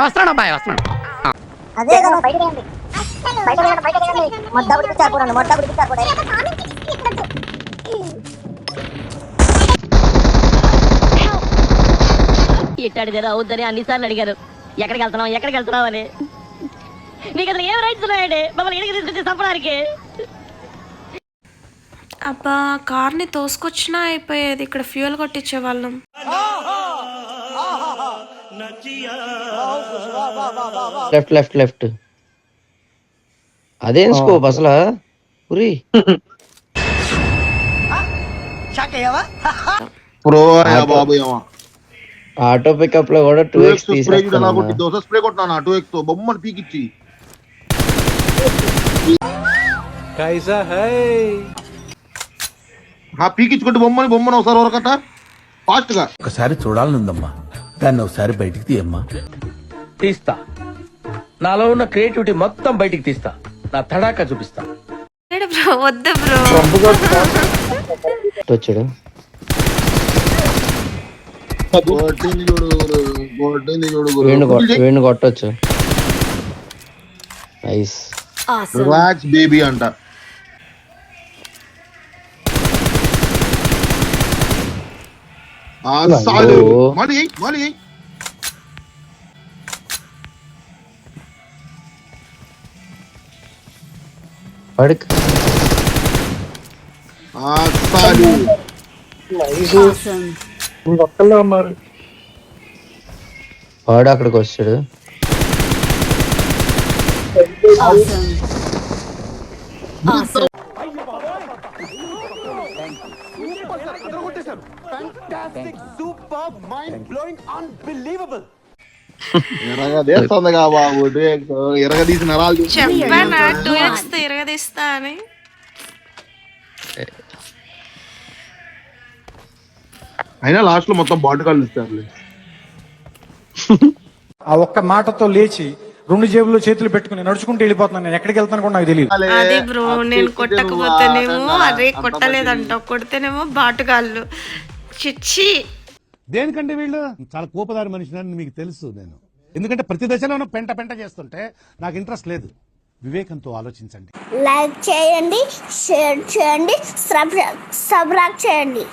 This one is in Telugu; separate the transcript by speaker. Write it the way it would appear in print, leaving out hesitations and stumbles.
Speaker 1: వస్తున్నాడు అబ్బాయి వస్తున్నాడు.
Speaker 2: అదే కదా బయట మొత్తం పిచ్చారు కూడా మొత్తం పిచ్చారు కూడా
Speaker 3: ఇట్టాడు కదా అవుద్దని అన్నిసార్లు అడిగారు ఎక్కడికి వెళ్తున్నావు అని. నీకు అసలు ఏం రైట్స్ ఉన్నాయండి మమ్మల్ని ఎక్కడికి తీసుకొచ్చి చంపడానికి?
Speaker 4: అబ్బా కార్ని తోసుకొచ్చినా అయిపోయేది, ఇక్కడ ఫ్యూయల్ కొట్టించే వాళ్ళం.
Speaker 5: Left left left. అదేం స్కోప్ అసలు ఉరి ఆటో పికప్ లో కూడా 2x
Speaker 6: స్ప్రే కొట్టినా 2x తో బొమ్మను పీకిచ్చి పీకించుకుంటే బొమ్మను ఒకసారి వరకట ఫాస్ట్ గా
Speaker 7: ఒకసారి చూడాలనుందమ్మా, దాన్ని ఒకసారి బయటికి తీయమ్మా.
Speaker 8: తీస్తా, నాలో ఉన్న క్రియేటివిటీ మొత్తం బయటికి తీస్తా, నా తడాకా చూపిస్తా.
Speaker 4: బ్రో వద్దు బ్రో.
Speaker 5: వచ్చాడు వేణు కొట్టొచ్చు. నైస్
Speaker 6: రిలాక్స్ బేబీ అంట. మళ్ళీ
Speaker 5: పడక్ వాడు అక్కడికి వచ్చాడు.
Speaker 6: ఎరగదేస్తుంది బాబు, ఎరగదీసి నరాలు
Speaker 4: చెప్పానా 2x తో ఎరగదీస్తా అని.
Speaker 6: అయినా లాస్ట్ లో మొత్తం బాటకాలు ఇస్తారు.
Speaker 9: ఆ ఒక్క మాటతో లేచి 2 జేబుల్లో చేతులు పెట్టుకుని నడుచుకుంటూ వెళ్ళిపోతున్నాను. నేను ఎక్కడికి వెళ్తాను కూడా నాకు తెలియదు.
Speaker 4: అదే బ్రో, నేను కొట్టకపోతేనేమో అదే కొట్టలేదంట, కొడితేనేమో బాటుగాళ్ళు. చిచ్చి
Speaker 7: దేనికంటే వీళ్ళు చాలా కోపదారి మనిషిని మీకు తెలుసు నేను, ఎందుకంటే ప్రతి దశలోనూ పెంట పెంట చేస్తుంటే నాకు ఇంట్రెస్ట్ లేదు. వివేకంతో ఆలోచించండి.
Speaker 2: లైక్ చేయండి, షేర్ చేయండి, సబ్స్క్రైబ్ చేయండి.